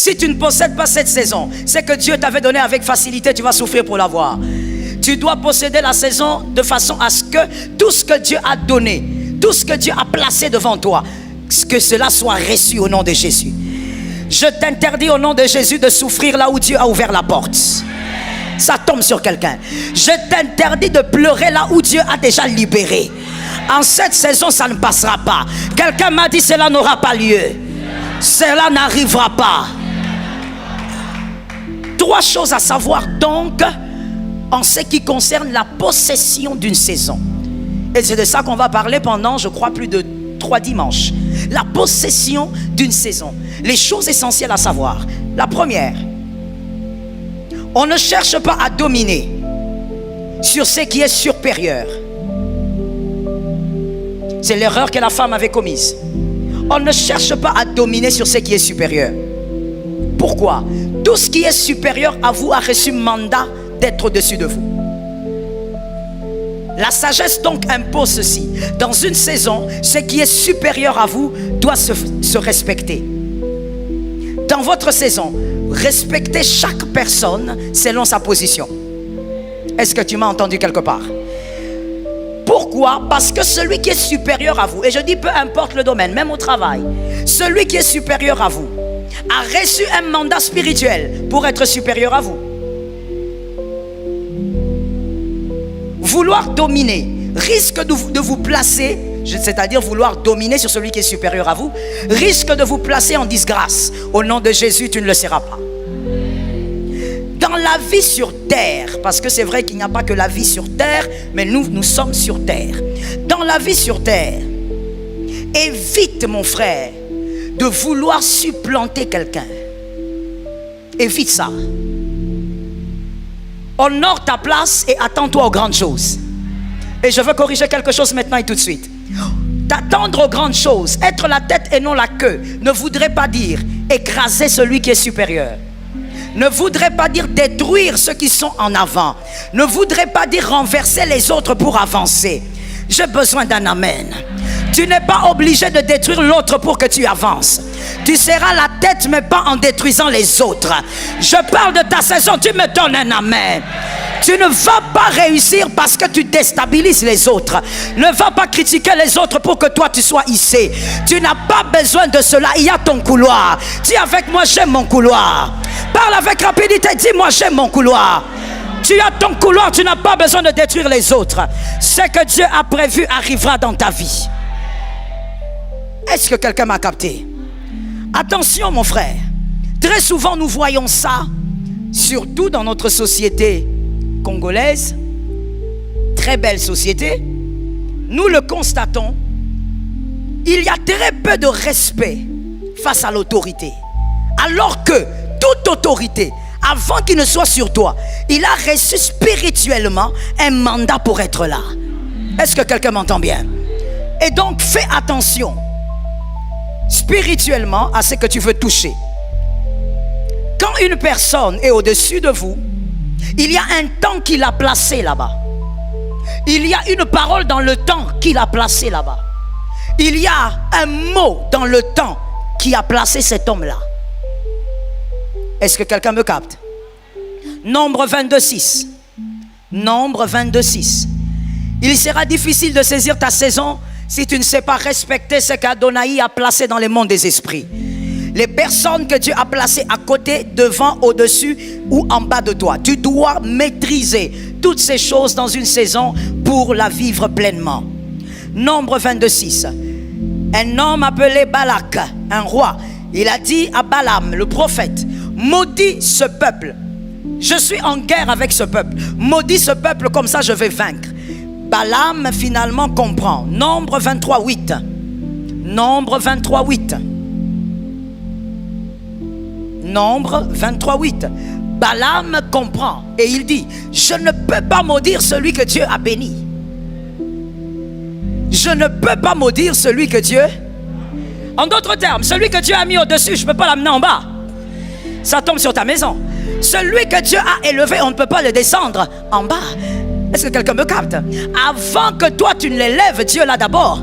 Si tu ne possèdes pas cette saison, c'est que Dieu t'avait donné avec facilité, tu vas souffrir pour l'avoir. Tu dois posséder la saison de façon à ce que tout ce que Dieu a donné, tout ce que Dieu a placé devant toi, que cela soit reçu au nom de Jésus. Je t'interdis au nom de Jésus de souffrir là où Dieu a ouvert la porte. Ça tombe sur quelqu'un. Je t'interdis de pleurer là où Dieu a déjà libéré. En cette saison, ça ne passera pas. Quelqu'un m'a dit cela n'aura pas lieu. Cela n'arrivera pas. 3 choses à savoir donc en ce qui concerne la possession d'une saison. Et c'est de ça qu'on va parler pendant, je crois, plus de 3 dimanches. La possession d'une saison. Les choses essentielles à savoir. La première, on ne cherche pas à dominer sur ce qui est supérieur. C'est l'erreur que la femme avait commise. On ne cherche pas à dominer sur ce qui est supérieur. Pourquoi? Tout ce qui est supérieur à vous a reçu mandat d'être au-dessus de vous. La sagesse donc impose ceci. Dans une saison, ce qui est supérieur à vous doit se respecter. Dans votre saison, respectez chaque personne selon sa position. Est-ce que tu m'as entendu quelque part? Pourquoi? Parce que celui qui est supérieur à vous, et je dis peu importe le domaine, même au travail, celui qui est supérieur à vous a reçu un mandat spirituel pour être supérieur à vous. Vouloir dominer risque de vous placer, c'est-à-dire vouloir dominer sur celui qui est supérieur à vous, risque de vous placer en disgrâce. Au nom de Jésus, tu ne le seras pas. Dans la vie sur terre, parce que c'est vrai qu'il n'y a pas que la vie sur terre, mais nous sommes sur terre. Dans la vie sur terre, évite, mon frère, de vouloir supplanter quelqu'un. Évite ça. Honore ta place et attends-toi aux grandes choses. Et je veux corriger quelque chose maintenant et tout de suite. T'attendre aux grandes choses, être la tête et non la queue, ne voudrait pas dire écraser celui qui est supérieur. Ne voudrait pas dire détruire ceux qui sont en avant. Ne voudrait pas dire renverser les autres pour avancer. J'ai besoin d'un amen. Tu n'es pas obligé de détruire l'autre pour que tu avances. Tu seras la tête mais pas en détruisant les autres. Je parle de ta saison, tu me donnes un amen. Tu ne vas pas réussir parce que tu déstabilises les autres. Ne va pas critiquer les autres pour que toi tu sois hissé. Tu n'as pas besoin de cela, il y a ton couloir. Dis avec moi, j'aime mon couloir. Parle avec rapidité, dis-moi, j'aime mon couloir. Tu as ton couloir, tu n'as pas besoin de détruire les autres. Ce que Dieu a prévu arrivera dans ta vie. Est-ce que quelqu'un m'a capté? Attention mon frère, très souvent nous voyons ça, surtout dans notre société congolaise, très belle société, nous le constatons, il y a très peu de respect face à l'autorité. Alors que toute autorité, avant qu'il ne soit sur toi, il a reçu spirituellement un mandat pour être là. Est-ce que quelqu'un m'entend bien? Et donc fais attention spirituellement à ce que tu veux toucher. Quand une personne est au-dessus de vous, il y a un temps qu'il a placé là-bas. Il y a une parole dans le temps qu'il a placé là-bas. Il y a un mot dans le temps qui a placé cet homme-là. Est-ce que quelqu'un me capte? Nombre 22:6. Nombre 22:6. Il sera difficile de saisir ta saison si tu ne sais pas respecter ce qu'Adonai a placé dans le monde des esprits. Les personnes que Dieu a placées à côté, devant, au-dessus ou en bas de toi. Tu dois maîtriser toutes ces choses dans une saison pour la vivre pleinement. Nombre 22:6. Un homme appelé Balak, un roi, il a dit à Balaam, le prophète, maudis ce peuple. Je suis en guerre avec ce peuple. Maudis ce peuple, comme ça je vais vaincre. Balaam finalement comprend. Nombre 23:8. Nombre 23:8. Nombre 23:8. Balaam comprend et il dit, je ne peux pas maudire celui que Dieu a béni. Je ne peux pas maudire celui que Dieu... En d'autres termes, celui que Dieu a mis au-dessus, je ne peux pas l'amener en bas. Ça tombe sur ta maison. Celui que Dieu a élevé, on ne peut pas le descendre en bas. Est-ce que quelqu'un me capte? Avant que toi tu ne l'élèves, Dieu l'a d'abord.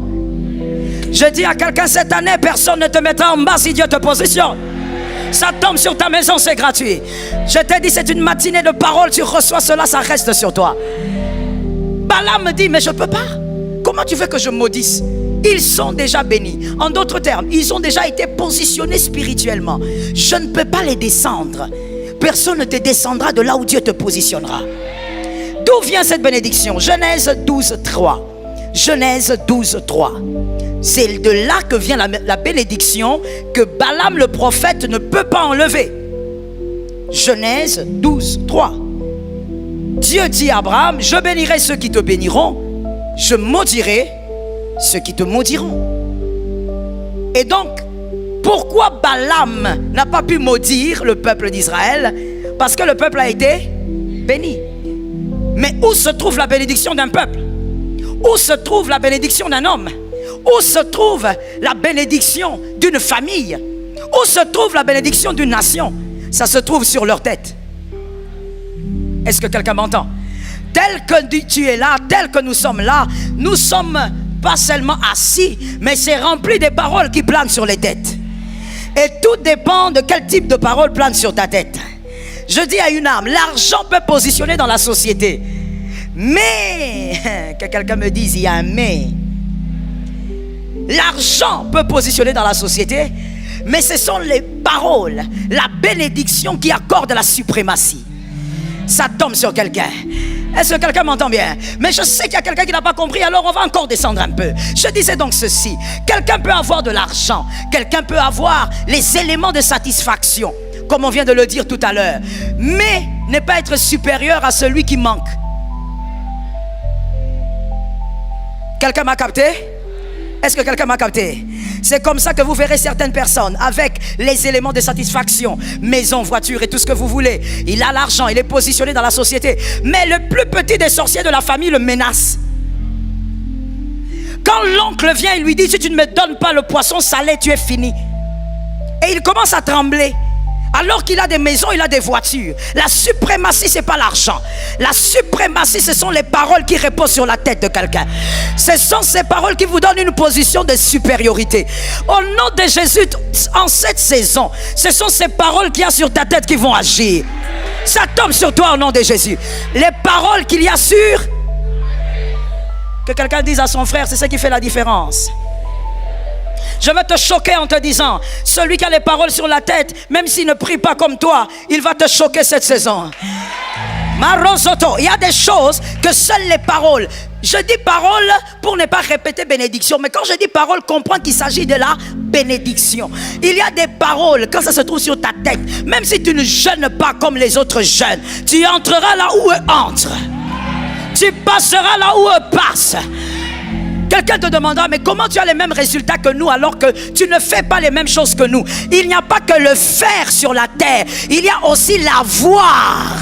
Je dis à quelqu'un cette année, personne ne te mettra en bas si Dieu te positionne. Ça tombe sur ta maison, c'est gratuit. Je t'ai dit, c'est une matinée de parole. Tu reçois cela, ça reste sur toi. Balaam me dit, mais je ne peux pas. Comment tu veux que je maudisse? Ils sont déjà bénis. En d'autres termes, ils ont déjà été positionnés spirituellement. Je ne peux pas les descendre. Personne ne te descendra de là où Dieu te positionnera. D'où vient cette bénédiction? Genèse 12, 3. Genèse 12, 3. C'est de là que vient la bénédiction que Balaam le prophète ne peut pas enlever. Genèse 12, 3. Dieu dit à Abraham, je bénirai ceux qui te béniront, je maudirai ceux qui te maudiront. Et donc, pourquoi Balaam n'a pas pu maudire le peuple d'Israël? Parce que le peuple a été béni. Mais où se trouve la bénédiction d'un peuple? Où se trouve la bénédiction d'un homme? Où se trouve la bénédiction d'une famille? Où se trouve la bénédiction d'une nation? Ça se trouve sur leur tête. Est-ce que quelqu'un m'entend? Tel que tu es là, tel que nous sommes là, nous sommes pas seulement assis, mais c'est rempli des paroles qui planent sur les têtes. Et tout dépend de quel type de paroles plane sur ta tête. Je dis à une âme, l'argent peut positionner dans la société. Mais, que quelqu'un me dise, il y a un mais. L'argent peut positionner dans la société, mais ce sont les paroles, la bénédiction qui accorde la suprématie. Ça tombe sur quelqu'un. Est-ce que quelqu'un m'entend bien? Mais je sais qu'il y a quelqu'un qui n'a pas compris, alors on va encore descendre un peu. Je disais donc ceci, quelqu'un peut avoir de l'argent, quelqu'un peut avoir les éléments de satisfaction, comme on vient de le dire tout à l'heure, mais ne pas être supérieur à celui qui manque. Quelqu'un m'a capté? Est-ce que quelqu'un m'a capté? C'est comme ça que vous verrez certaines personnes avec les éléments de satisfaction, maison, voiture et tout ce que vous voulez. Il a l'argent, il est positionné dans la société. Mais le plus petit des sorciers de la famille le menace. Quand l'oncle vient, il lui dit, si tu ne me donnes pas le poisson salé, tu es fini. Et il commence à trembler. Alors qu'il a des maisons, il a des voitures. La suprématie, ce n'est pas l'argent. La suprématie, ce sont les paroles qui reposent sur la tête de quelqu'un. Ce sont ces paroles qui vous donnent une position de supériorité. Au nom de Jésus, en cette saison, ce sont ces paroles qu'il y a sur ta tête qui vont agir. Ça tombe sur toi au nom de Jésus. Les paroles qu'il y a sur... Que quelqu'un dise à son frère, c'est ce qui fait la différence. Je vais te choquer en te disant, celui qui a les paroles sur la tête, même s'il ne prie pas comme toi, il va te choquer cette saison. Marosoto, il y a des choses que seules les paroles. Je dis parole pour ne pas répéter bénédiction, mais quand je dis parole, comprends qu'il s'agit de la bénédiction. Il y a des paroles, quand ça se trouve sur ta tête, même si tu ne jeûnes pas comme les autres jeûnent, tu entreras là où eux entrent. Tu passeras là où eux passent. Quelqu'un te demandera, mais comment tu as les mêmes résultats que nous alors que tu ne fais pas les mêmes choses que nous? Il n'y a pas que le faire sur la terre, il y a aussi l'avoir.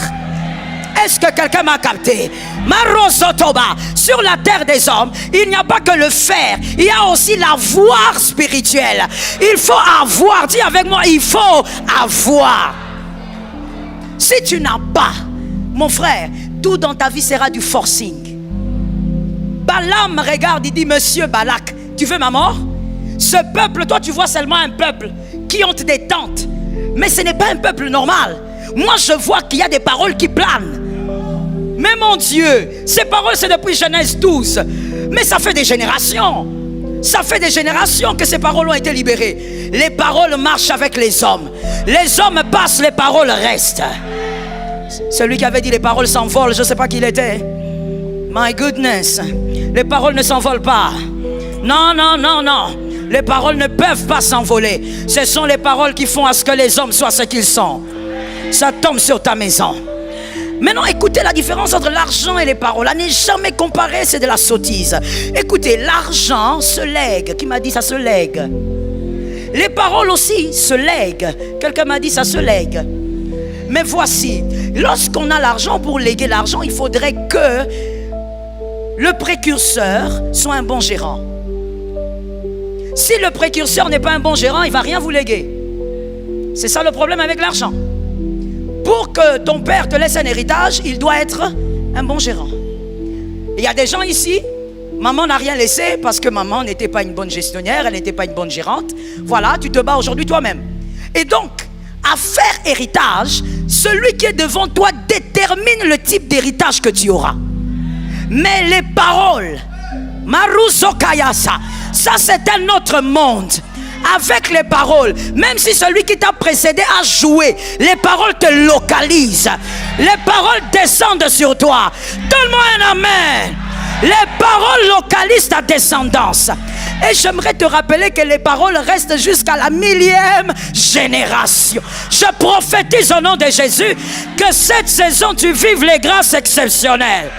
Est-ce que quelqu'un m'a capté? Marosotoba, sur la terre des hommes, il n'y a pas que le faire, il y a aussi l'avoir spirituel. Il faut avoir, dis avec moi, il faut avoir. Si tu n'as pas, mon frère, tout dans ta vie sera du forcing. Balaam regarde, il dit, monsieur Balak, tu veux ma mort? Ce peuple, toi tu vois seulement un peuple qui ont des tentes, mais ce n'est pas un peuple normal. Moi je vois qu'il y a des paroles qui planent. Mais mon Dieu, ces paroles c'est depuis Genèse 12, mais ça fait des générations. Ça fait des générations que ces paroles ont été libérées. Les paroles marchent avec les hommes. Les hommes passent, les paroles restent. Celui qui avait dit les paroles s'envolent, je ne sais pas qui il était. My goodness, les paroles ne s'envolent pas. Non, non, non, non. Les paroles ne peuvent pas s'envoler. Ce sont les paroles qui font à ce que les hommes soient ce qu'ils sont. Ça tombe sur ta maison. Maintenant, écoutez la différence entre l'argent et les paroles. À ne jamais comparer, c'est de la sottise. Écoutez, l'argent se lègue. Qui m'a dit ça se lègue? Les paroles aussi se lèguent. Quelqu'un m'a dit ça se lègue. Mais voici, lorsqu'on a l'argent, pour léguer l'argent, il faudrait que le précurseur soit un bon gérant. Si le précurseur n'est pas un bon gérant, il ne va rien vous léguer. C'est ça le problème avec l'argent. Pour que ton père te laisse un héritage, il doit être un bon gérant. Il y a des gens ici, maman n'a rien laissé parce que maman n'était pas une bonne gestionnaire, elle n'était pas une bonne gérante. Voilà, tu te bats aujourd'hui toi-même. Et donc, à faire héritage, celui qui est devant toi détermine le type d'héritage que tu auras. Mais les paroles, Maruso Kayasa, ça c'est un autre monde. Avec les paroles, même si celui qui t'a précédé a joué, les paroles te localisent. Les paroles descendent sur toi. Donne-moi un amen. Les paroles localisent ta descendance. Et j'aimerais te rappeler que les paroles restent jusqu'à la 1000e génération. Je prophétise au nom de Jésus que cette saison tu vives les grâces exceptionnelles.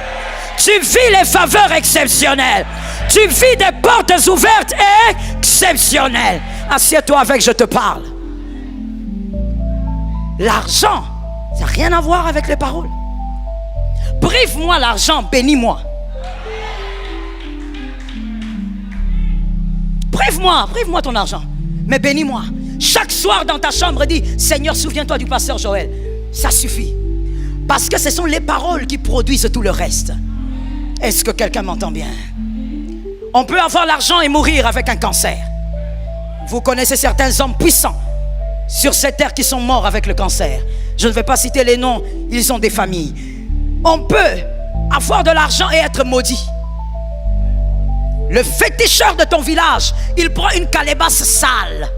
Tu vis les faveurs exceptionnelles. Tu vis des portes ouvertes et exceptionnelles. Assieds-toi avec, je te parle. L'argent, ça n'a rien à voir avec les paroles. Prive-moi l'argent, bénis-moi. Prive-moi ton argent, mais bénis-moi. Chaque soir dans ta chambre, dis, Seigneur, souviens-toi du pasteur Joël. Ça suffit. Parce que ce sont les paroles qui produisent tout le reste. Est-ce que quelqu'un m'entend bien? On peut avoir l'argent et mourir avec un cancer. Vous connaissez certains hommes puissants sur cette terre qui sont morts avec le cancer. Je ne vais pas citer les noms, ils ont des familles. On peut avoir de l'argent et être maudit. Le féticheur de ton village, il prend une calebasse sale.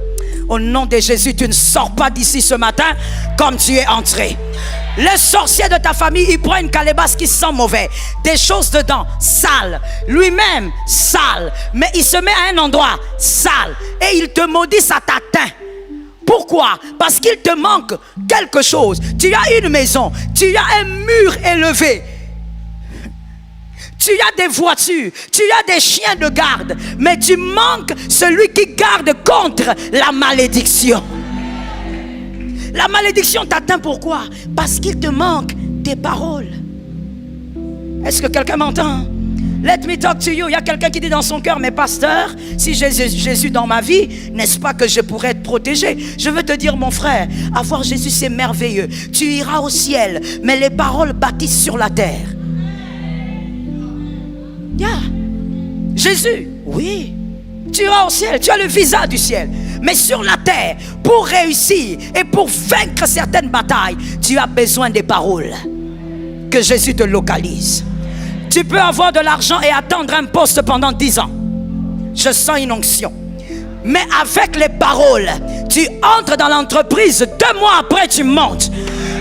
Au nom de Jésus, tu ne sors pas d'ici ce matin comme tu es entré. Le sorcier de ta famille, il prend une calebasse qui sent mauvais. Des choses dedans, sales. Lui-même, sale. Mais il se met à un endroit sale. Et il te maudit, ça t'atteint. Pourquoi? Parce qu'il te manque quelque chose. Tu as une maison. Tu as un mur élevé. Tu as des voitures, tu as des chiens de garde, mais tu manques celui qui garde contre la malédiction. La malédiction t'atteint pourquoi? Parce qu'il te manque des paroles. Est-ce que quelqu'un m'entend? Let me talk to you. Il y a quelqu'un qui dit dans son cœur, mais pasteur, si j'ai Jésus dans ma vie, n'est-ce pas que je pourrais être protégé? Je veux te dire, mon frère, avoir Jésus c'est merveilleux. Tu iras au ciel, mais les paroles bâtissent sur la terre. Yeah. Jésus, oui, tu iras au ciel, tu as le visa du ciel. Mais sur la terre, pour réussir et pour vaincre certaines batailles, tu as besoin des paroles. Que Jésus te localise. Tu peux avoir de l'argent et attendre un poste pendant 10 ans. Je sens une onction. Mais avec les paroles, tu entres dans l'entreprise, 2 mois après tu montes.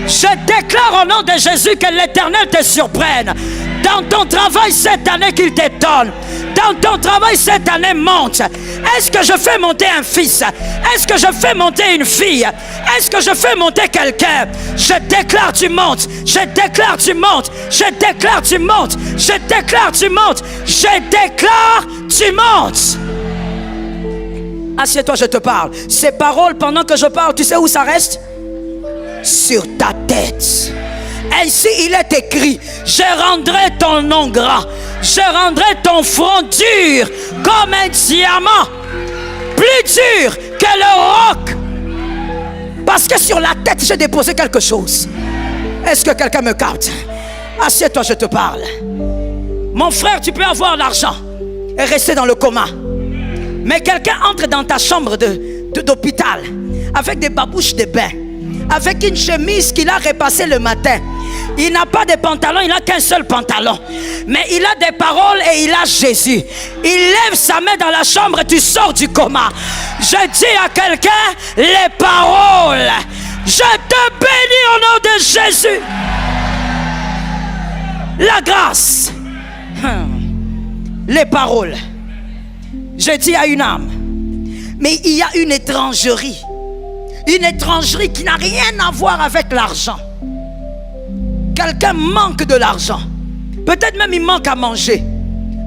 Je déclare au nom de Jésus que l'Éternel te surprenne. Dans ton travail cette année qu'il t'étonne. Dans ton travail cette année monte. Est-ce que je fais monter un fils? Est-ce que je fais monter une fille? Est-ce que je fais monter quelqu'un? Je déclare tu montes. Je déclare tu montes. Je déclare tu montes. Je déclare tu montes. Je déclare tu montes. Assieds-toi, je te parle. Ces paroles, pendant que je parle, tu sais où ça reste? Sur ta tête. Ainsi il est écrit, je rendrai ton nom gras, je rendrai ton front dur comme un diamant, plus dur que le roc. Parce que sur la tête j'ai déposé quelque chose. Est-ce que quelqu'un me capte? Assieds-toi, je te parle. Mon frère, tu peux avoir l'argent et rester dans le coma. Mais quelqu'un entre dans ta chambre d'hôpital avec des babouches de bain, avec une chemise qu'il a repassée le matin. Il n'a pas de pantalon, il n'a qu'un seul pantalon. Mais il a des paroles et il a Jésus. Il lève sa main dans la chambre, tu sors du coma. Je dis à quelqu'un, les paroles. Je te bénis au nom de Jésus. La grâce. Les paroles. Je dis à une âme, mais il y a une étrangerie. Une étrangerie qui n'a rien à voir avec l'argent. Quelqu'un manque de l'argent. Peut-être même il manque à manger.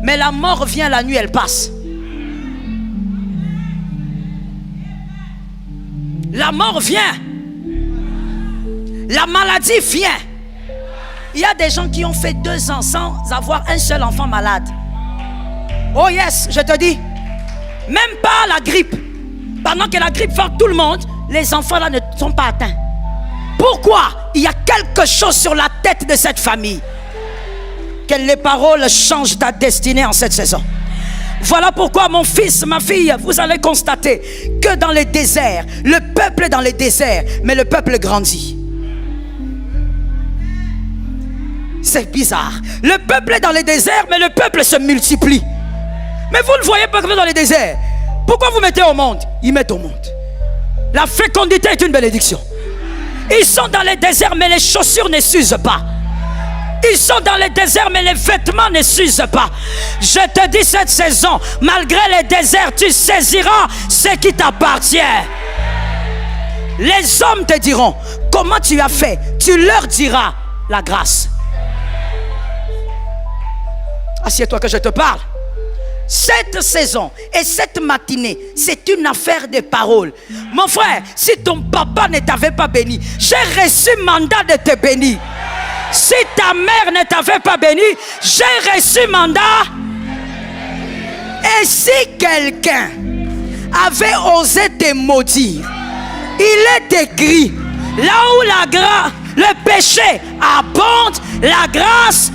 Mais la mort vient la nuit, elle passe. La mort vient. La maladie vient. Il y a des gens qui ont fait 2 ans sans avoir un seul enfant malade. Oh yes, je te dis. Même pas la grippe. Pendant que la grippe frappe tout le monde, les enfants là ne sont pas atteints. Pourquoi? Il y a quelque chose sur la tête de cette famille. Que les paroles changent ta destinée en cette saison. Voilà pourquoi, mon fils, ma fille, vous allez constater que dans les déserts, le peuple est dans les déserts, mais le peuple grandit. C'est bizarre. Le peuple est dans les déserts, mais le peuple se multiplie. Mais vous ne voyez pas que vous êtes dans les déserts. Pourquoi vous mettez au monde? Ils mettent au monde. La fécondité est une bénédiction. Ils sont dans les déserts, mais les chaussures ne s'usent pas. Ils sont dans les déserts, mais les vêtements ne s'usent pas. Je te dis cette saison, malgré les déserts, tu saisiras ce qui t'appartient. Les hommes te diront, comment tu as fait? Tu leur diras la grâce. Assieds-toi que je te parle. Cette saison et cette matinée, c'est une affaire de paroles. Mon frère, si ton papa ne t'avait pas béni, j'ai reçu mandat de te bénir. Si ta mère ne t'avait pas béni, j'ai reçu mandat. Et si quelqu'un avait osé te maudire, il est écrit, là où le péché abonde, la grâce,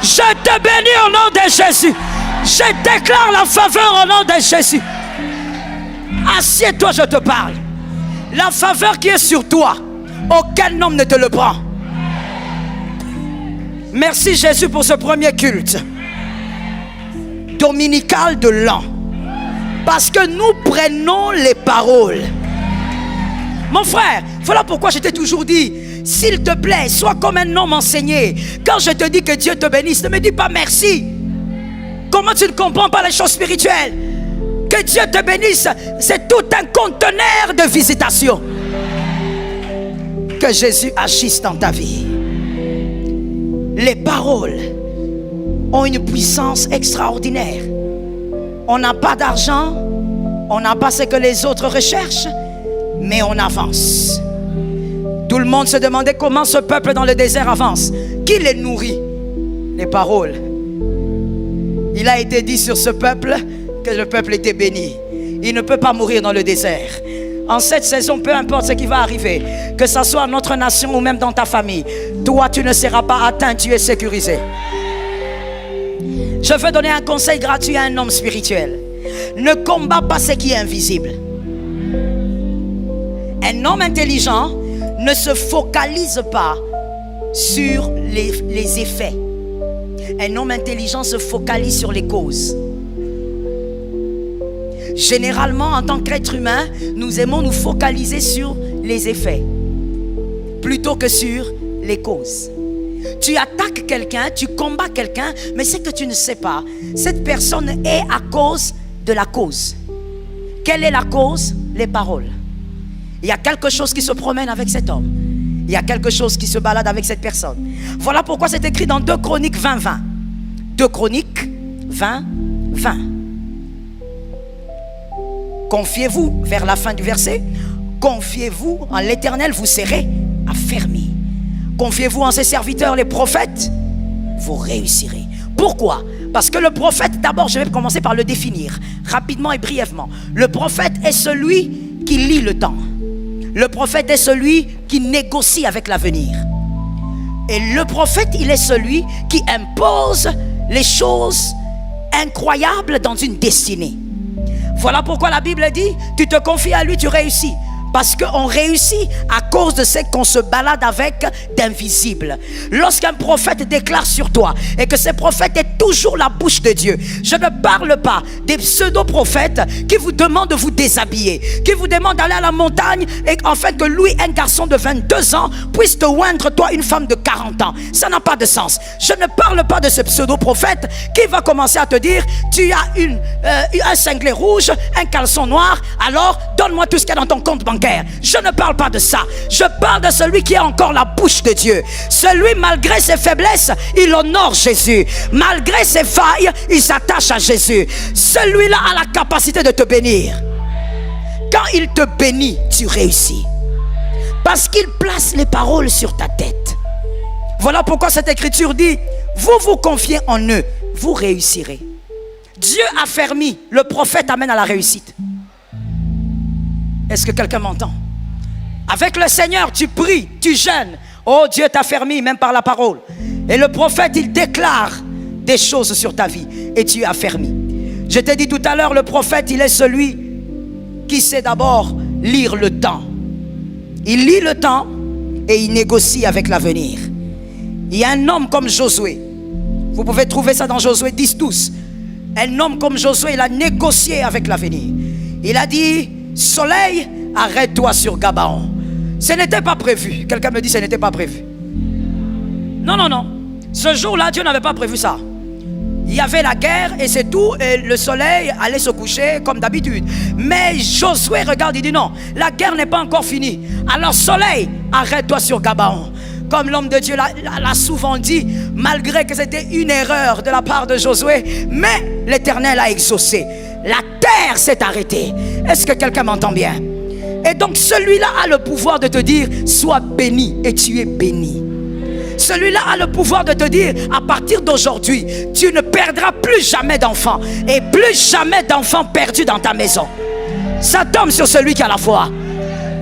je te bénis au nom de Jésus. Je déclare la faveur au nom de Jésus. Assieds-toi, je te parle. La faveur qui est sur toi, aucun homme ne te le prend. Merci Jésus pour ce premier culte dominical de l'an. Parce que nous prenons les paroles. Mon frère, voilà pourquoi je t'ai toujours dit, s'il te plaît, sois comme un homme enseigné. Quand je te dis que Dieu te bénisse, ne me dis pas merci. Comment tu ne comprends pas les choses spirituelles? Que Dieu te bénisse, c'est tout un conteneur de visitation. Que Jésus agisse dans ta vie. Les paroles ont une puissance extraordinaire. On n'a pas d'argent, on n'a pas ce que les autres recherchent, mais on avance. Tout le monde se demandait comment ce peuple dans le désert avance. Qui les nourrit? Les paroles. Il a été dit sur ce peuple que le peuple était béni. Il ne peut pas mourir dans le désert. En cette saison, peu importe ce qui va arriver, que ce soit dans notre nation ou même dans ta famille, toi tu ne seras pas atteint, tu es sécurisé. Je veux donner un conseil gratuit à un homme spirituel. Ne combat pas ce qui est invisible. Un homme intelligent ne se focalise pas sur les effets. Un homme intelligent se focalise sur les causes. Généralement, en tant qu'être humain, nous aimons nous focaliser sur les effets plutôt que sur les causes. Tu attaques quelqu'un, tu combats quelqu'un, mais c'est que tu ne sais pas. Cette personne est à cause de la cause. Quelle est la cause? Les paroles. Il y a quelque chose qui se promène avec cet homme. Il y a quelque chose qui se balade avec cette personne. Voilà pourquoi c'est écrit dans 2 Chroniques 20:20. 2 Chroniques 20:20. Confiez-vous, vers la fin du verset, confiez-vous en l'Éternel, vous serez affermis. Confiez-vous en ses serviteurs, les prophètes, vous réussirez. Pourquoi? Parce que le prophète, d'abord je vais commencer par le définir, rapidement et brièvement. Le prophète est celui qui lit le temps. Le prophète est celui qui négocie avec l'avenir. Et le prophète, il est celui qui impose les choses incroyables dans une destinée. Voilà pourquoi la Bible dit, tu te confies à lui, tu réussis. Parce qu'on réussit à cause de ce qu'on se balade avec d'invisible. Lorsqu'un prophète déclare sur toi et que ce prophète est toujours la bouche de Dieu, je ne parle pas des pseudo-prophètes qui vous demandent de vous déshabiller, qui vous demandent d'aller à la montagne et en fait que lui, un garçon de 22 ans, puisse te oindre toi une femme de 40 ans. Ça n'a pas de sens. Je ne parle pas de ce pseudo-prophète qui va commencer à te dire, tu as un cinglet rouge, un caleçon noir, alors donne-moi tout ce qu'il y a dans ton compte bancaire. Je ne parle pas de ça. Je parle de celui qui a encore la bouche de Dieu. Celui, malgré ses faiblesses, il honore Jésus. Malgré ses failles, il s'attache à Jésus. Celui-là a la capacité de te bénir. Quand il te bénit, tu réussis. Parce qu'il place les paroles sur ta tête. Voilà pourquoi cette écriture dit, vous vous confiez en eux, vous réussirez. Dieu affermit, le prophète amène à la réussite. Est-ce que quelqu'un m'entend? Avec le Seigneur, tu pries, tu jeûnes. Oh, Dieu t'affermit même par la parole. Et le prophète, il déclare des choses sur ta vie et tu es affermi. Je t'ai dit tout à l'heure, le prophète, il est celui qui sait d'abord lire le temps. Il lit le temps et il négocie avec l'avenir. Il y a un homme comme Josué. Vous pouvez trouver ça dans Josué 10-12. Un homme comme Josué, il a négocié avec l'avenir. Il a dit, soleil, arrête-toi sur Gabaon. Ce n'était pas prévu. Quelqu'un me dit, ce n'était pas prévu. Non, non, non. Ce jour-là, Dieu n'avait pas prévu ça. Il y avait la guerre et c'est tout. Et le soleil allait se coucher comme d'habitude. Mais Josué regarde, il dit non, la guerre n'est pas encore finie. Alors soleil, arrête-toi sur Gabaon. Comme l'homme de Dieu l'a souvent dit, malgré que c'était une erreur de la part de Josué, mais l'Éternel a exaucé. La terre s'est arrêtée. Est-ce que quelqu'un m'entend bien? Et donc celui-là a le pouvoir de te dire, sois béni, et tu es béni. Celui-là a le pouvoir de te dire, à partir d'aujourd'hui, tu ne perdras plus jamais d'enfants, et plus jamais d'enfants perdus dans ta maison. Ça tombe sur celui qui a la foi.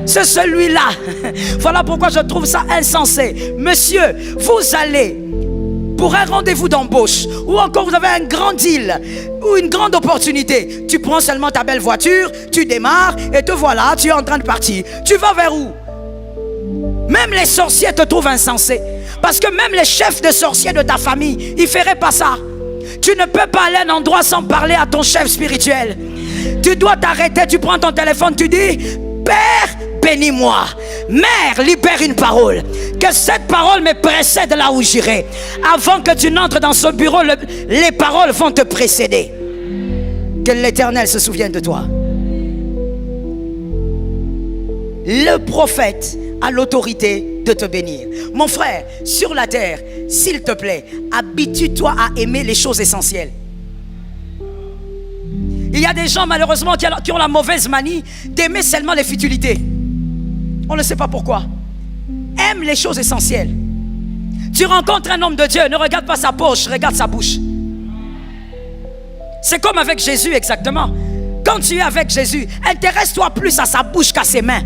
C'est celui-là. Voilà pourquoi je trouve ça insensé. Monsieur, vous allez pour un rendez-vous d'embauche, ou encore vous avez un grand deal ou une grande opportunité. Tu prends seulement ta belle voiture, tu démarres et te voilà, tu es en train de partir. Tu vas vers où? Même les sorciers te trouvent insensé. Parce que même les chefs de sorciers de ta famille, ils ne feraient pas ça. Tu ne peux pas aller à un endroit sans parler à ton chef spirituel. Tu dois t'arrêter, tu prends ton téléphone, tu dis, Père, bénis-moi. Mère, libère une parole. Que cette parole me précède là où j'irai. Avant que tu n'entres dans ce bureau, les paroles vont te précéder. Que l'Éternel se souvienne de toi. Le prophète a l'autorité de te bénir. Mon frère, sur la terre, s'il te plaît, habitue-toi à aimer les choses essentielles. Il y a des gens malheureusement qui ont la mauvaise manie d'aimer seulement les futilités. On ne sait pas pourquoi. Aime les choses essentielles. Tu rencontres un homme de Dieu, ne regarde pas sa poche, regarde sa bouche. C'est comme avec Jésus exactement. Quand tu es avec Jésus, intéresse-toi plus à sa bouche qu'à ses mains.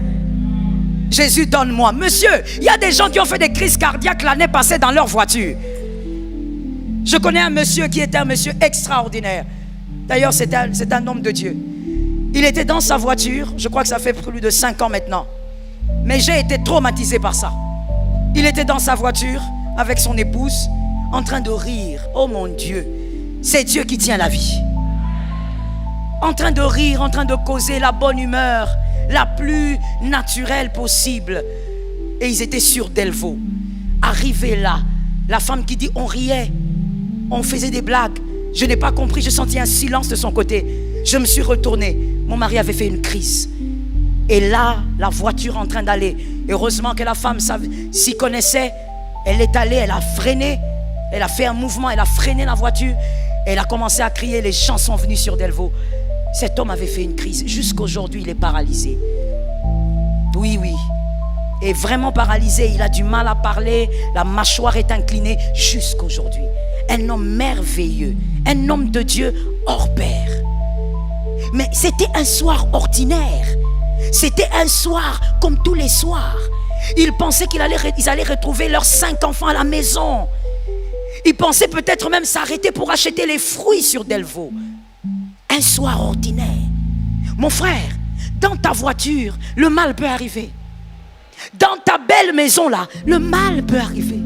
Jésus, donne-moi. Monsieur, il y a des gens qui ont fait des crises cardiaques l'année passée dans leur voiture. Je connais un monsieur qui était un monsieur extraordinaire. D'ailleurs, c'est un homme de Dieu. Il était dans sa voiture, je crois que ça fait plus de 5 ans maintenant. Mais j'ai été traumatisé par ça. Il était dans sa voiture avec son épouse, en train de rire. Oh mon Dieu, c'est Dieu qui tient la vie. En train de rire, en train de causer la bonne humeur, la plus naturelle possible. Et ils étaient sur Delvaux. Arrivé là, la femme qui dit, on riait, on faisait des blagues. Je n'ai pas compris, je sentis un silence de son côté. Je me suis retourné. Mon mari avait fait une crise. Et là, la voiture en train d'aller. Heureusement que la femme s'y connaissait. Elle est allée, elle a freiné. Elle a fait un mouvement, elle a freiné la voiture. Elle a commencé à crier, les gens sont venus sur Delvaux. Cet homme avait fait une crise. Jusqu'aujourd'hui, il est paralysé. Oui, oui. Et vraiment paralysé, il a du mal à parler. La mâchoire est inclinée jusqu'aujourd'hui. Un homme merveilleux. Un homme de Dieu hors pair. Mais c'était un soir ordinaire. C'était un soir comme tous les soirs. Ils pensaient qu'ils allaient retrouver leurs 5 enfants à la maison. Ils pensaient peut-être même s'arrêter pour acheter les fruits sur Delvaux. Un soir ordinaire. Mon frère, dans ta voiture, le mal peut arriver. Dans ta belle maison là, le mal peut arriver.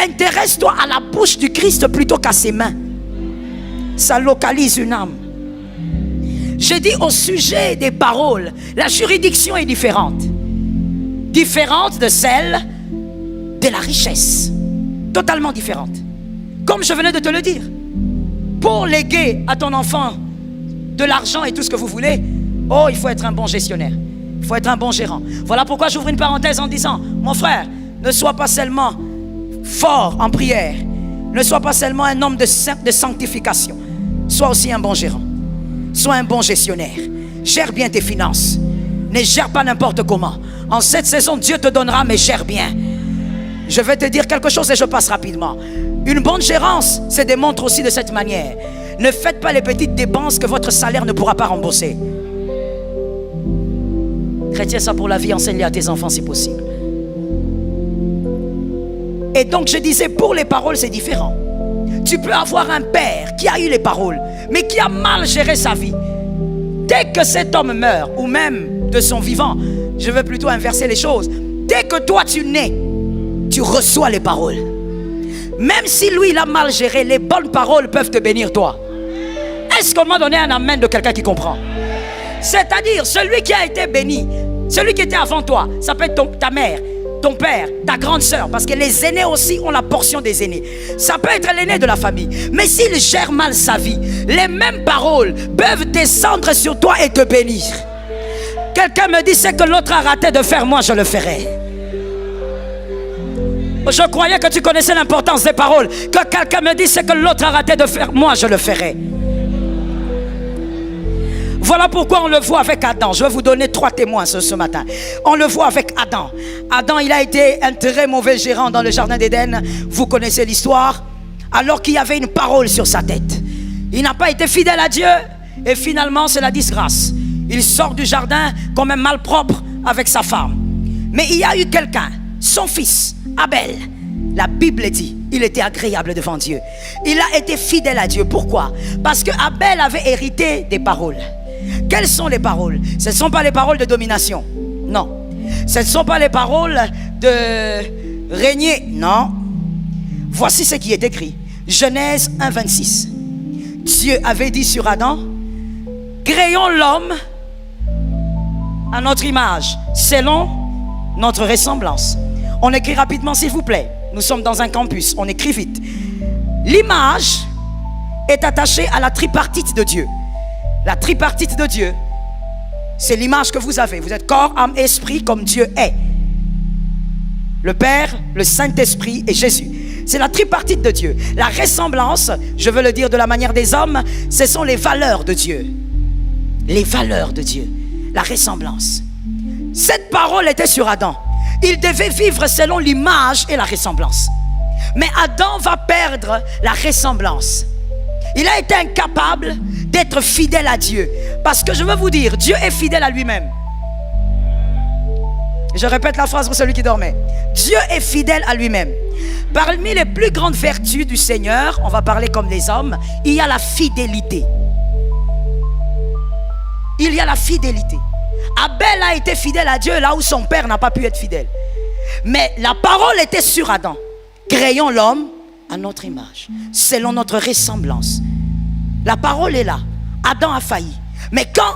Intéresse-toi à la bouche du Christ plutôt qu'à ses mains. Ça localise une âme. J'ai dit au sujet des paroles, la juridiction est différente. Différente de celle de la richesse. Totalement différente. Comme je venais de te le dire. Pour léguer à ton enfant de l'argent et tout ce que vous voulez, oh, il faut être un bon gestionnaire. Il faut être un bon gérant. Voilà pourquoi j'ouvre une parenthèse en disant, mon frère, ne sois pas seulement fort en prière. Ne sois pas seulement un homme de sanctification. Sois aussi un bon gérant. Sois un bon gestionnaire. Gère bien tes finances. Ne gère pas n'importe comment. En cette saison, Dieu te donnera, mais gère bien. Je vais te dire quelque chose et je passe rapidement. Une bonne gérance se démontre aussi de cette manière. Ne faites pas les petites dépenses que votre salaire ne pourra pas rembourser. Retiens ça pour la vie, enseigne-les à tes enfants si possible. Et donc je disais, pour les paroles c'est différent. Tu peux avoir un père qui a eu les paroles, mais qui a mal géré sa vie. Dès que cet homme meurt, ou même de son vivant, je veux plutôt inverser les choses. Dès que toi tu nais, tu reçois les paroles. Même si lui il a mal géré, les bonnes paroles peuvent te bénir toi. Est-ce qu'on m'a donné un amen de quelqu'un qui comprend? C'est-à-dire celui qui a été béni, celui qui était avant toi, ça peut être ta mère, ton père, ta grande sœur, parce que les aînés aussi ont la portion des aînés. Ça peut être l'aîné de la famille. Mais s'il gère mal sa vie, les mêmes paroles peuvent descendre sur toi et te bénir. Quelqu'un me dit, c'est que l'autre a raté de faire, moi je le ferai. Je croyais que tu connaissais l'importance des paroles. Que quelqu'un me dit, c'est que l'autre a raté de faire, moi je le ferai. Voilà pourquoi on le voit avec Adam. Je vais vous donner 3 témoins ce matin. On le voit avec Adam. Adam, il a été un très mauvais gérant dans le jardin d'Éden. Vous connaissez l'histoire. Alors qu'il y avait une parole sur sa tête. Il n'a pas été fidèle à Dieu. Et finalement, c'est la disgrâce. Il sort du jardin comme un malpropre avec sa femme. Mais il y a eu quelqu'un, son fils, Abel. La Bible dit, il était agréable devant Dieu. Il a été fidèle à Dieu. Pourquoi? Parce que Abel avait hérité des paroles. Quelles sont les paroles? Ce ne sont pas les paroles de domination. Non. Ce ne sont pas les paroles de régner. Non. Voici ce qui est écrit. Genèse 1, 26. Dieu avait dit sur Adam, créons l'homme à notre image, selon notre ressemblance. On écrit rapidement s'il vous plaît. Nous sommes dans un campus, on écrit vite. L'image est attachée à la tripartite de Dieu. La tripartite de Dieu, c'est l'image que vous avez. Vous êtes corps, âme, esprit comme Dieu est. Le Père, le Saint-Esprit et Jésus. C'est la tripartite de Dieu. La ressemblance, je veux le dire de la manière des hommes, ce sont les valeurs de Dieu. Les valeurs de Dieu. La ressemblance. Cette parole était sur Adam. Il devait vivre selon l'image et la ressemblance. Mais Adam va perdre la ressemblance. Il a été incapable d'être fidèle à Dieu. Parce que je veux vous dire, Dieu est fidèle à lui-même. Je répète la phrase pour celui qui dormait. Dieu est fidèle à lui-même. Parmi les plus grandes vertus du Seigneur, on va parler comme les hommes, il y a la fidélité. Il y a la fidélité. Abel a été fidèle à Dieu là où son père n'a pas pu être fidèle. Mais la parole était sur Adam. Créons l'homme à notre image, selon notre ressemblance. La parole est là. Adam a failli. Mais quand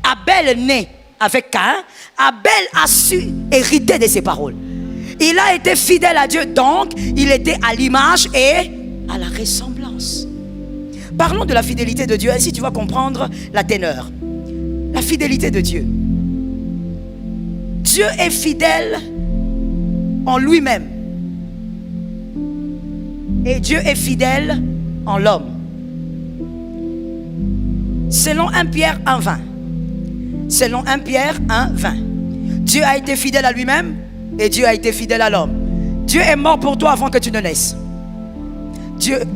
Abel naît avec Caïn, Abel a su hériter de ses paroles. Il a été fidèle à Dieu, donc il était à l'image et à la ressemblance. Parlons de la fidélité de Dieu, ainsi tu vas comprendre la teneur. La fidélité de Dieu. Dieu est fidèle en lui-même. Et Dieu est fidèle en l'homme. Selon 1 Pierre 1, 20. Selon 1 Pierre 1, 20. Dieu a été fidèle à lui-même et Dieu a été fidèle à l'homme. Dieu est mort pour toi avant que tu ne naisses.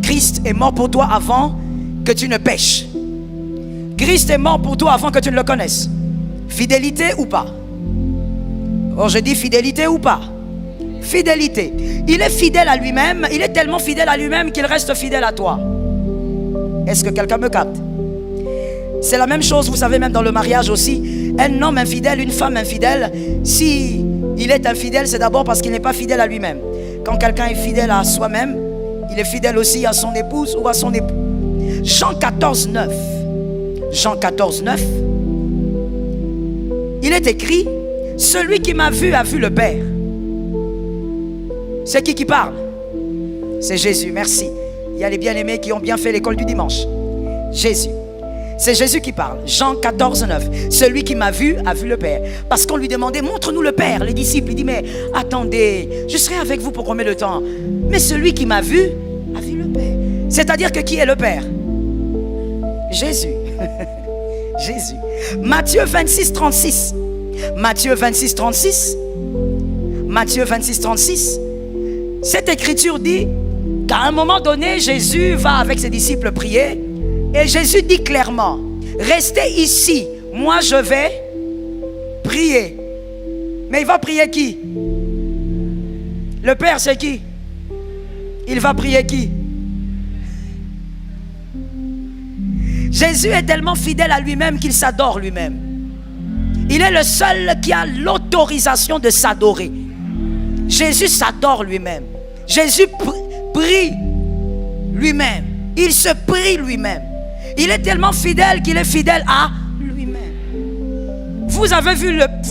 Christ est mort pour toi avant que tu ne pêches. Christ est mort pour toi avant que tu ne le connaisses. Fidélité ou pas? Oh, je dis fidélité ou pas? Fidélité. Il est fidèle à lui-même. Il est tellement fidèle à lui-même qu'il reste fidèle à toi. Est-ce que quelqu'un me capte? C'est la même chose, vous savez, même dans le mariage aussi. Un homme infidèle, une femme infidèle, si il est infidèle, c'est d'abord parce qu'il n'est pas fidèle à lui-même. Quand quelqu'un est fidèle à soi-même, il est fidèle aussi à son épouse ou à son époux. Jean 14, 9. Jean 14, 9. Il est écrit, celui qui m'a vu a vu le Père. C'est qui parle? C'est Jésus, merci. Il y a les bien-aimés qui ont bien fait l'école du dimanche. Jésus. C'est Jésus qui parle. Jean 14, 9. Celui qui m'a vu a vu le Père. Parce qu'on lui demandait, montre-nous le Père. Les disciples, il dit, mais attendez, je serai avec vous pour combien de temps? Mais celui qui m'a vu a vu le Père. C'est-à-dire que qui est le Père? Jésus. Jésus. Matthieu 26, 36. Matthieu 26, 36. Matthieu 26, 36. Cette écriture dit qu'à un moment donné, Jésus va avec ses disciples prier. Et Jésus dit clairement, restez ici, moi je vais prier. Mais il va prier qui? Le Père c'est qui? Il va prier qui? Jésus est tellement fidèle à lui-même qu'il s'adore lui-même. Il est le seul qui a l'autorisation de s'adorer. Jésus s'adore lui-même. Jésus prie lui-même. Il se prie lui-même. Il est tellement fidèle qu'il est fidèle à lui-même. Vous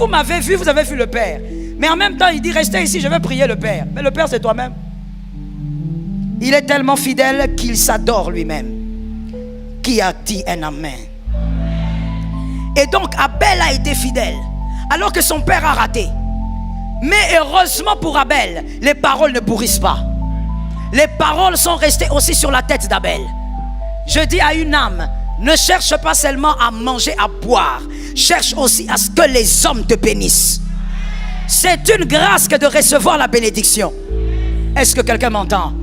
m'avez vu, vous avez vu le Père. Mais en même temps, il dit, restez ici, je vais prier le Père. Mais le Père, c'est toi-même. Il est tellement fidèle qu'il s'adore lui-même. Qui a dit un amen? Et donc, Abel a été fidèle, alors que son père a raté. Mais heureusement pour Abel, les paroles ne pourrissent pas. Les paroles sont restées aussi sur la tête d'Abel. Je dis à une âme, ne cherche pas seulement à manger, à boire. Cherche aussi à ce que les hommes te bénissent. C'est une grâce que de recevoir la bénédiction. Est-ce que quelqu'un m'entend?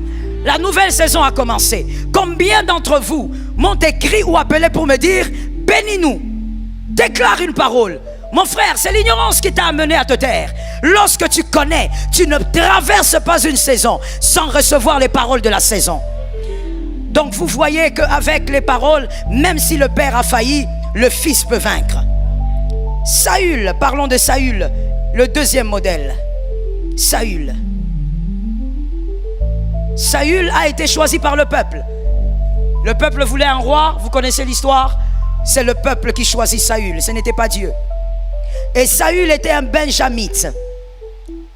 La nouvelle saison a commencé. Combien d'entre vous m'ont écrit ou appelé pour me dire, bénis-nous, déclare une parole. Mon frère, c'est l'ignorance qui t'a amené à te taire. Lorsque tu connais, tu ne traverses pas une saison sans recevoir les paroles de la saison. Donc vous voyez qu'avec les paroles, même si le père a failli, le fils peut vaincre. Saül, parlons de Saül, le deuxième modèle. Saül. Saül a été choisi par le peuple. Le peuple voulait un roi, vous connaissez l'histoire. C'est le peuple qui choisit Saül, ce n'était pas Dieu. Et Saül était un benjamite.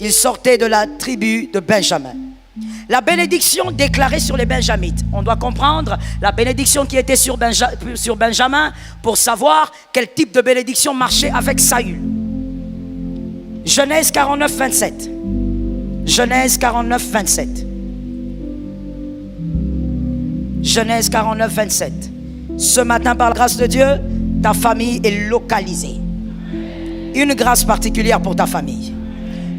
Il sortait de la tribu de Benjamin. La bénédiction déclarée sur les benjamites. On doit comprendre la bénédiction qui était sur Benjamin pour savoir quel type de bénédiction marchait avec Saül. Genèse 49, 27. Genèse 49, 27. Genèse 49, 27. Ce matin, par la grâce de Dieu, ta famille est localisée. Une grâce particulière pour ta famille.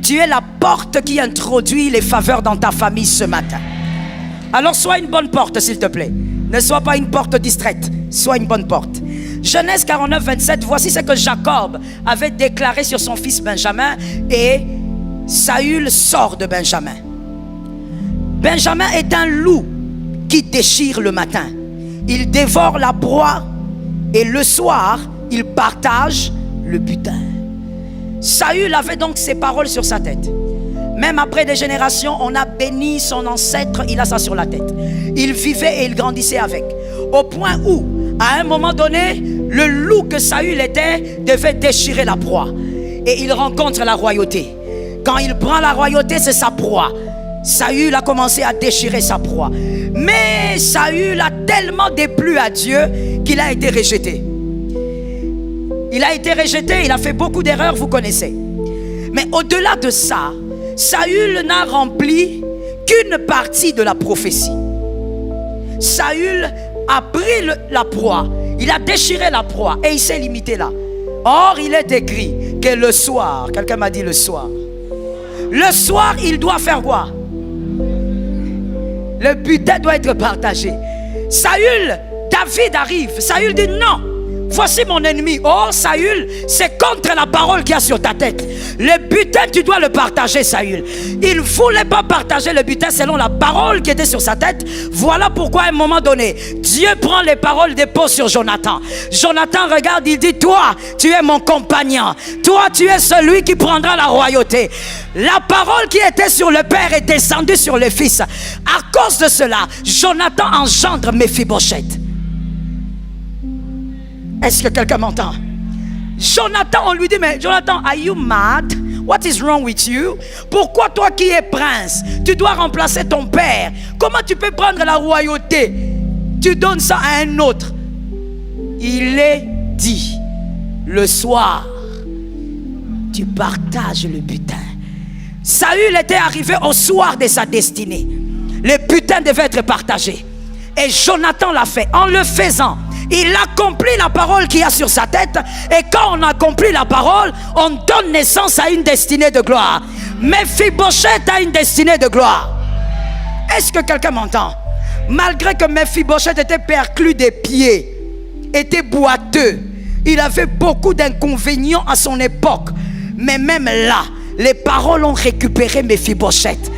Tu es la porte qui introduit les faveurs dans ta famille ce matin. Alors sois une bonne porte, s'il te plaît. Ne sois pas une porte distraite. Sois une bonne porte. Genèse 49, 27. Voici ce que Jacob avait déclaré sur son fils Benjamin. Et Saül sort de Benjamin. Benjamin est un loup qui déchire le matin. Il dévore la proie et le soir, il partage le butin. Saül avait donc ces paroles sur sa tête. Même après des générations, on a béni son ancêtre, il a ça sur la tête. Il vivait et il grandissait avec. Au point où, à un moment donné, le loup que Saül était devait déchirer la proie. Et il rencontre la royauté. Quand il prend la royauté, c'est sa proie. Saül a commencé à déchirer sa proie. Mais Saül a tellement déplu à Dieu qu'il a été rejeté. Il a été rejeté, il a fait beaucoup d'erreurs, vous connaissez. Mais au-delà de ça, Saül n'a rempli qu'une partie de la prophétie. Saül a pris la proie, il a déchiré la proie et il s'est limité là. Or, il est écrit que le soir, quelqu'un m'a dit le soir, il doit faire quoi? Le butin doit être partagé. Saül, David arrive. Saül dit non, voici mon ennemi. Oh Saül, c'est contre la parole qu'il y a sur ta tête. Le butin, tu dois le partager, Saül. Il ne voulait pas partager le butin selon la parole qui était sur sa tête. Voilà pourquoi à un moment donné, Dieu prend les paroles, dépose sur Jonathan. Jonathan regarde, il dit, toi, tu es mon compagnon. Toi, tu es celui qui prendra la royauté. La parole qui était sur le père est descendue sur le fils. À cause de cela, Jonathan engendre Mephibosheth. Est-ce que quelqu'un m'entend? Jonathan, on lui dit, mais Jonathan, are you mad? What is wrong with you? Pourquoi toi qui es prince, tu dois remplacer ton père? Comment tu peux prendre la royauté? Tu donnes ça à un autre. Il est dit, le soir, tu partages le butin. Saül était arrivé au soir de sa destinée. Le butin devait être partagé. Et Jonathan l'a fait. En le faisant, il accomplit la parole qu'il y a sur sa tête. Et quand on accomplit la parole, on donne naissance à une destinée de gloire. Mephibosheth a une destinée de gloire. Est-ce que quelqu'un m'entend? Malgré que Mephibosheth était perclus des pieds, était boiteux, il avait beaucoup d'inconvénients à son époque. Mais même là, les paroles ont récupéré Mephibosheth.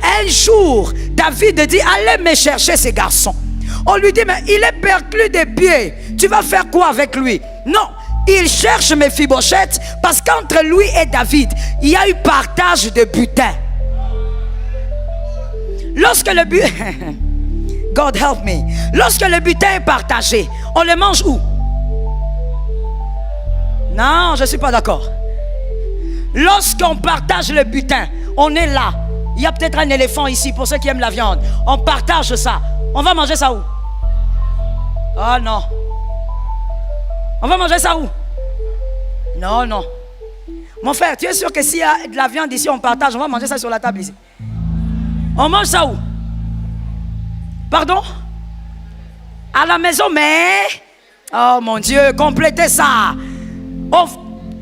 Un jour, David dit, allez me chercher ces garçons. On lui dit, mais il est perclus des pieds. Tu vas faire quoi avec lui? Non, il cherche Méphibosheth parce qu'entre lui et David, il y a eu partage de butin. Lorsque le butin... God help me. Lorsque le butin est partagé, on le mange où? Non, je ne suis pas d'accord. Lorsqu'on partage le butin, on est là. Il y a peut-être un éléphant ici pour ceux qui aiment la viande. On partage ça. On va manger ça où? Oh non. On va manger ça où? Non, non. Mon frère, tu es sûr que s'il y a de la viande ici, on partage, on va manger ça sur la table ici. On mange ça où? Pardon? À la maison, mais... Oh mon Dieu, complétez ça. Oh,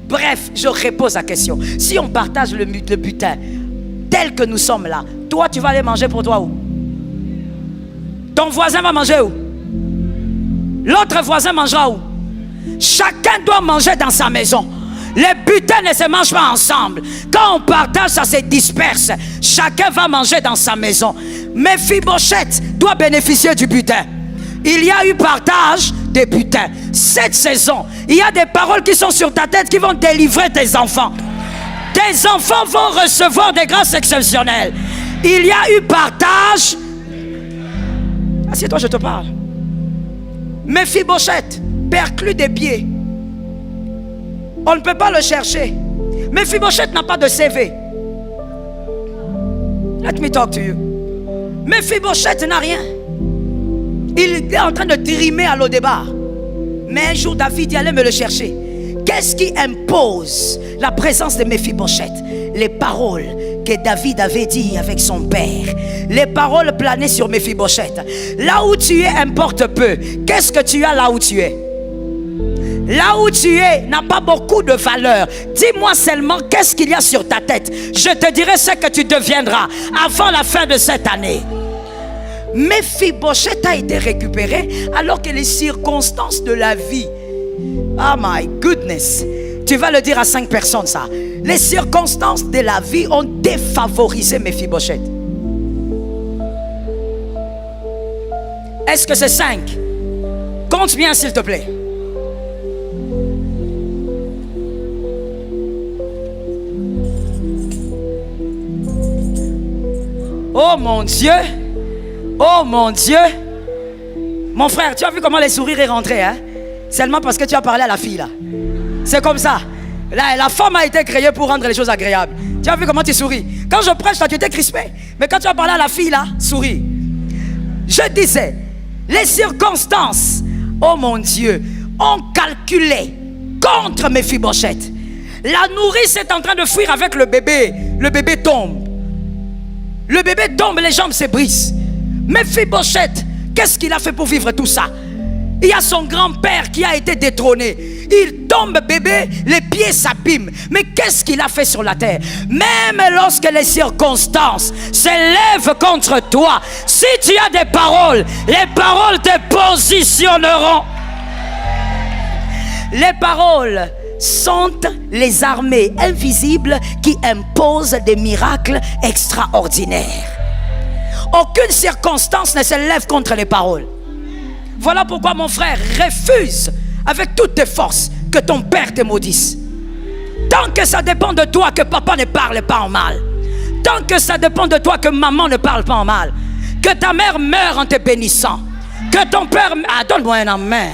bref, je repose la question. Si on partage le butin, tel que nous sommes là, toi, tu vas aller manger pour toi où? Ton voisin va manger où? L'autre voisin mangera où? Chacun doit manger dans sa maison. Les butins ne se mangent pas ensemble. Quand on partage, ça se disperse. Chacun va manger dans sa maison. Méphibosheth doit bénéficier du butin. Il y a eu partage des butins. Cette saison, il y a des paroles qui sont sur ta tête qui vont délivrer tes enfants. Tes enfants vont recevoir des grâces exceptionnelles. Il y a eu partage. Assieds-toi, je te parle. Méphibosheth, perclus des pieds. On ne peut pas le chercher. Méphibosheth n'a pas de CV. Let me talk to you. Méphibosheth n'a rien. Il est en train de trimer à l'Odébar. Mais un jour, David y allait me le chercher. Qu'est-ce qui impose la présence de Méphibosheth? Les paroles que David avait dit avec son père. Les paroles planaient sur Méphibosheth. Là où tu es importe peu. Qu'est-ce que tu as là où tu es? Là où tu es n'a pas beaucoup de valeur. Dis-moi seulement qu'est-ce qu'il y a sur ta tête. Je te dirai ce que tu deviendras avant la fin de cette année. Méphibosheth a été récupéré alors que les circonstances de la vie... Oh my goodness. Tu vas le dire à 5 personnes ça. Les circonstances de la vie ont défavorisé Méphibosheth. Est-ce que c'est 5? Compte bien s'il te plaît. Oh mon Dieu. Oh mon Dieu. Mon frère, tu as vu comment les sourires est rentré, hein? Seulement parce que tu as parlé à la fille là. C'est comme ça. La femme a été créée pour rendre les choses agréables. Tu as vu comment tu souris? Quand je prêche là, tu étais crispé. Mais quand tu as parlé à la fille là, souris. Je disais, les circonstances, oh mon Dieu, ont calculé contre Méphibosheth. La nourrice est en train de fuir avec le bébé. Le bébé tombe. Le bébé tombe, les jambes se brisent. Méphibosheth, qu'est-ce qu'il a fait pour vivre tout ça? Il y a son grand-père qui a été détrôné. Il tombe bébé, les pieds s'abîment. Mais qu'est-ce qu'il a fait sur la terre? Même lorsque les circonstances s'élèvent contre toi, si tu as des paroles, les paroles te positionneront. Les paroles sont les armées invisibles qui imposent des miracles extraordinaires. Aucune circonstance ne se lève contre les paroles. Voilà pourquoi mon frère refuse avec toutes tes forces que ton père te maudisse. Tant que ça dépend de toi que papa ne parle pas en mal. Tant que ça dépend de toi que maman ne parle pas en mal. Que ta mère meure en te bénissant. Que ton père... Ah, donne-moi un amen.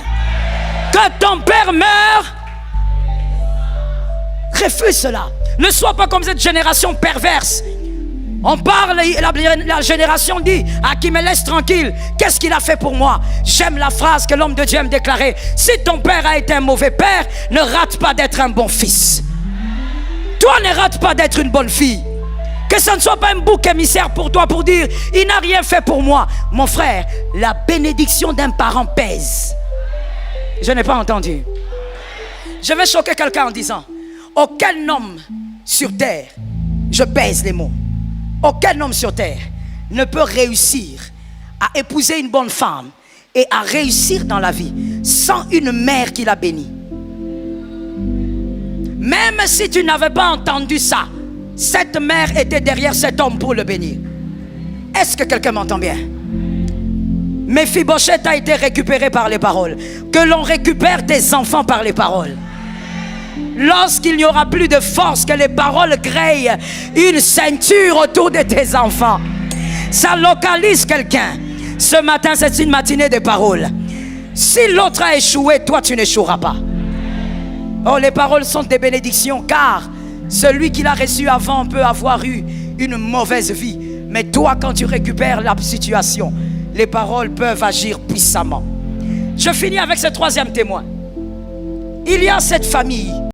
Que ton père meure. Refuse cela. Ne sois pas comme cette génération perverse. On parle, la génération dit, ah, qui me laisse tranquille. Qu'est-ce qu'il a fait pour moi? J'aime la phrase que l'homme de Dieu me déclarait. Si ton père a été un mauvais père, ne rate pas d'être un bon fils. Toi, ne rate pas d'être une bonne fille. Que ce ne soit pas un bouc émissaire pour toi pour dire, il n'a rien fait pour moi. Mon frère, la bénédiction d'un parent pèse. Je n'ai pas entendu. Je vais choquer quelqu'un en disant, aucun homme sur terre, je pèse les mots, aucun homme sur terre ne peut réussir à épouser une bonne femme et à réussir dans la vie sans une mère qui l'a béni. Même si tu n'avais pas entendu ça, cette mère était derrière cet homme pour le bénir. Est-ce que quelqu'un m'entend bien? Méphibosheth a été récupéré par les paroles. Que l'on récupère tes enfants par les paroles. Lorsqu'il n'y aura plus de force, que les paroles créent une ceinture autour de tes enfants. Ça localise quelqu'un. Ce matin, c'est une matinée de paroles. Si l'autre a échoué, toi tu n'échoueras pas. Oh, les paroles sont des bénédictions, car celui qui l'a reçu avant peut avoir eu une mauvaise vie. Mais toi, quand tu récupères la situation, les paroles peuvent agir puissamment. Je finis avec ce troisième témoin. Il y a cette famille